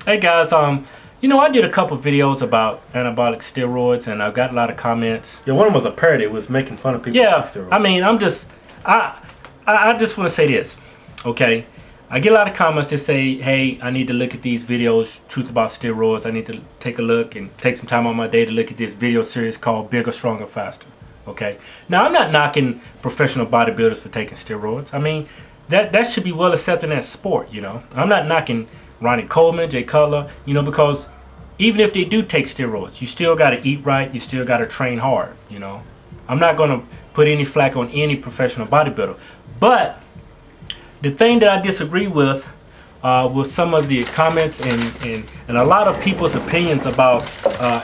Hey guys, I did a couple videos about anabolic steroids, and I got a lot of comments. Yeah, one of them was a parody. It was making fun of people Yeah, taking steroids. I mean, I just want to say this, okay? I get a lot of comments that say, hey, I need to look at these videos, Truth About Steroids. I need to take a look and take some time on my day to look at this video series called Bigger, Stronger, Faster, okay? Now, I'm not knocking professional bodybuilders for taking steroids. I mean, that should be well accepted as sport, you know? I'm not knocking Ronnie Coleman, Jay Cutler, because even if they do take steroids, you still got to eat right. You still got to train hard, I'm not going to put any flack on any professional bodybuilder. But the thing that I disagree with some of the comments and a lot of people's opinions about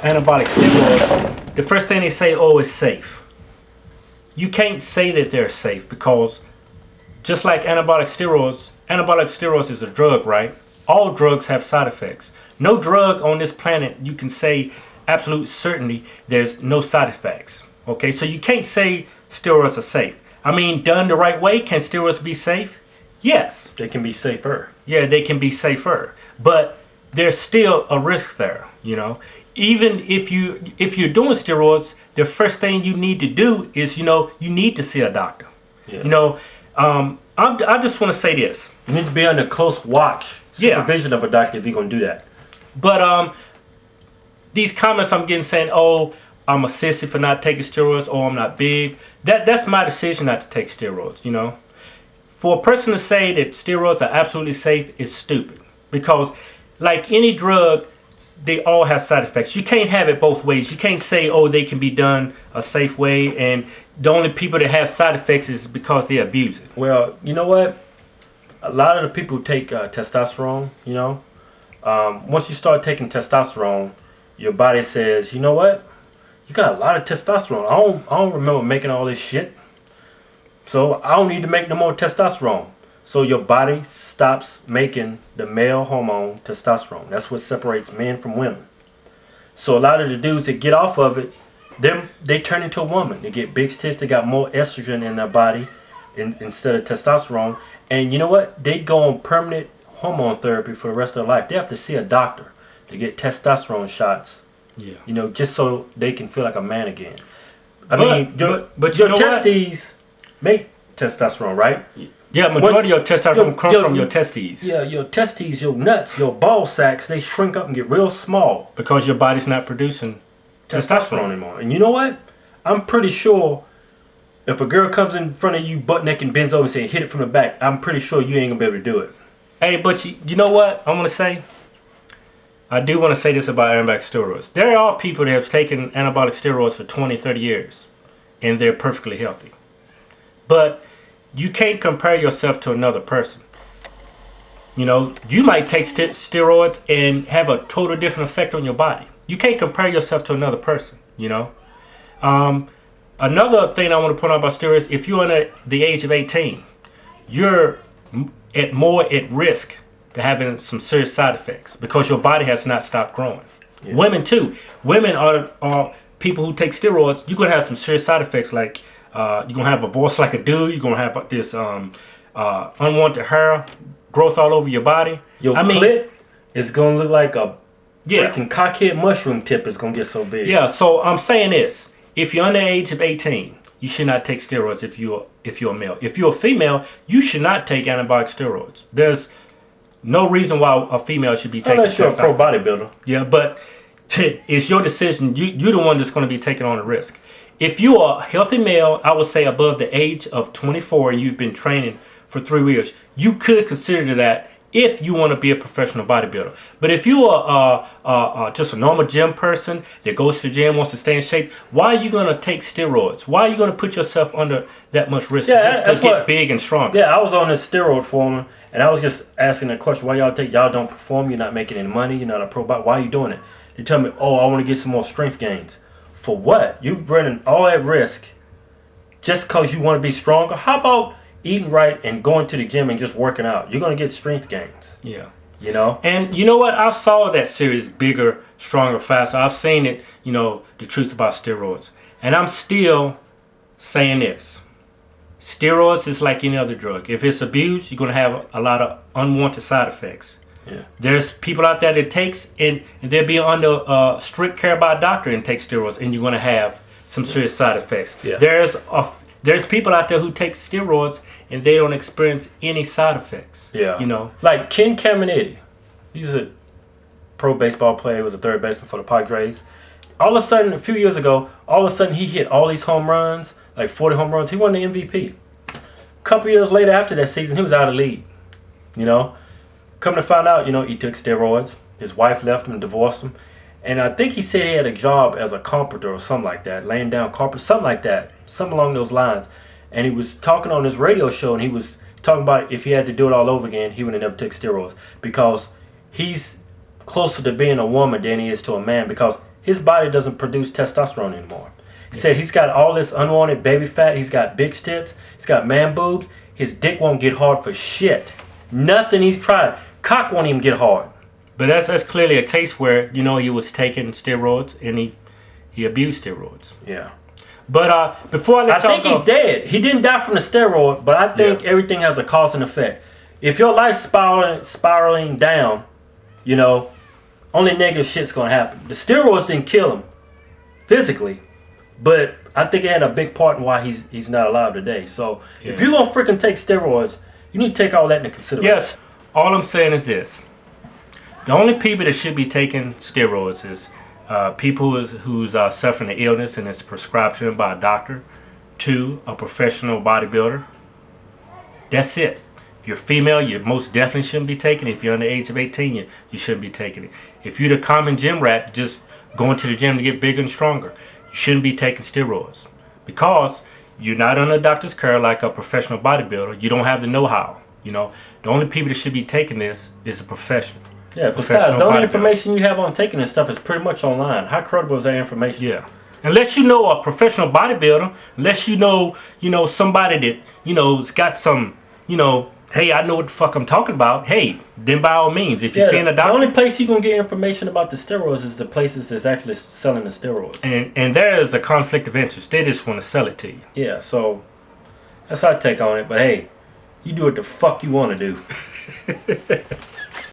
anabolic steroids, the first thing they say, oh, it's safe. You can't say that they're safe because just like anabolic steroids is a drug, right? All drugs have side effects. No drug on this planet you can say absolute certainty there's no side effects. Okay, so you can't say steroids are safe. I mean, done the right way, can steroids be safe? Yes. They can be safer. Yeah, they can be safer. But there's still a risk there, Even if you're doing steroids, the first thing you need to do is, you need to see a doctor. Yeah. I just want to say this. You need to be under close watch, supervision of a doctor if you're going to do that. But these comments I'm getting saying, oh, I'm a sissy for not taking steroids, or I'm not big. That's my decision not to take steroids, For a person to say that steroids are absolutely safe is stupid. Because like any drug, they all have side effects. You can't have it both ways. You can't say, oh, they can be done a safe way, and the only people that have side effects is because they abuse it. Well, you know what? A lot of the people who take testosterone, once you start taking testosterone, your body says, you know what? You got a lot of testosterone. I don't remember making all this shit. So I don't need to make no more testosterone. So your body stops making the male hormone testosterone. That's what separates men from women. So a lot of the dudes that get off of it, they turn into a woman. They get big tits. They got more estrogen in their body instead of testosterone. And you know what? They go on permanent hormone therapy for the rest of their life. They have to see a doctor to get testosterone shots. Yeah. Just so they can feel like a man again. But your testes make testosterone, right? Yeah, majority of your testosterone comes from your testes. Yeah, your testes, your nuts, your ball sacks, they shrink up and get real small. Because your body's not producing testosterone anymore. And you know what? I'm pretty sure if a girl comes in front of you butt naked and bends over and says, hit it from the back, I'm pretty sure you ain't going to be able to do it. Hey, but you know what I want to say? I do want to say this about anabolic steroids. There are people that have taken anabolic steroids for 20, 30 years, and they're perfectly healthy. But you can't compare yourself to another person. You might take steroids and have a total different effect on your body. You can't compare yourself to another person, Another thing I want to point out about steroids, if you're under the age of 18, you're more at risk to having some serious side effects because your body has not stopped growing. Yeah. Women too. Women are people who take steroids. You're going to have some serious side effects like you're going to have a voice like a dude. You're going to have this unwanted hair growth all over your body. Your clit is going to look like a freaking cockhead mushroom tip is going to get so big. Yeah, so I'm saying this. If you're under the age of 18, you should not take steroids if you're a male. If you're a female, you should not take anabolic steroids. There's no reason why a female should be taking unless you're a pro bodybuilder. Yeah, but it's your decision. You're the one that's going to be taking on the risk. If you are a healthy male, I would say above the age of 24 and you've been training for 3 years, you could consider that if you want to be a professional bodybuilder. But if you are just a normal gym person that goes to the gym, wants to stay in shape, why are you going to take steroids? Why are you going to put yourself under that much risk just to get big and strong? Yeah, I was on this steroid forum, and I was just asking the question, why y'all don't perform? You're not making any money. You're not a pro bodybuilder. Why are you doing it? They tell me, oh, I want to get some more strength gains. For what? You're running all that risk just because you want to be stronger? How about eating right and going to the gym and just working out? You're going to get strength gains. Yeah. And you know what? I saw that series, Bigger, Stronger, Faster. I've seen it, The Truth About Steroids. And I'm still saying this. Steroids is like any other drug. If it's abused, you're going to have a lot of unwanted side effects. Yeah. There's people out there that takes and they're being under strict care by a doctor and take steroids, and you're going to have some serious side effects. Yeah. There's people out there who take steroids and they don't experience any side effects. Yeah. You know, like Ken Caminiti. He's a pro baseball player. He was a third baseman for the Padres. All of a sudden, a few years ago, all of a sudden he hit all these home runs, like 40 home runs. He won the MVP. A couple years later after that season, he was out of the league. You know, come to find out, you know, he took steroids. His wife left him and divorced him. And I think he said he had a job as a carpenter or something like that, laying down carpet, something like that, something along those lines. And he was talking on his radio show, and he was talking about if he had to do it all over again, he would have never took steroids because he's closer to being a woman than he is to a man because his body doesn't produce testosterone anymore. He said he's got all this unwanted baby fat. He's got big tits. He's got man boobs. His dick won't get hard for shit. Nothing he's tried. Cock won't even get hard. but that's clearly a case where, you know, he was taking steroids and he abused steroids. Yeah. But before I let y'all I think go, he's dead. He didn't die from the steroid, but I think everything has a cause and effect. If your life's spiraling down, you know, only negative shit's gonna happen. The steroids didn't kill him physically, but I think it had a big part in why he's not alive today. So if you're gonna freaking take steroids, you need to take all that into consideration. yes, all I'm saying is this: the only people that should be taking steroids is people who's suffering an illness and it's prescribed to them by a doctor, to a professional bodybuilder. That's it. If you're female, you most definitely shouldn't be taking it. If you're under the age of 18, you shouldn't be taking it. If you're the common gym rat, just going to the gym to get bigger and stronger, you shouldn't be taking steroids because you're not under a doctor's care like a professional bodybuilder. You don't have the know-how. You know, the only people that should be taking this is a professional. Yeah, besides, the only information you have on taking this stuff is pretty much online. How credible is that information? Yeah. Unless you know a professional bodybuilder, unless you know, somebody that, has got some, hey, I know what the fuck I'm talking about. Hey, then by all means, if you're seeing a doctor. The only place you're going to get information about the steroids is the places that's actually selling the steroids. And there is a conflict of interest. They just want to sell it to you. Yeah, so that's our take on it. But hey, you do what the fuck you want to do.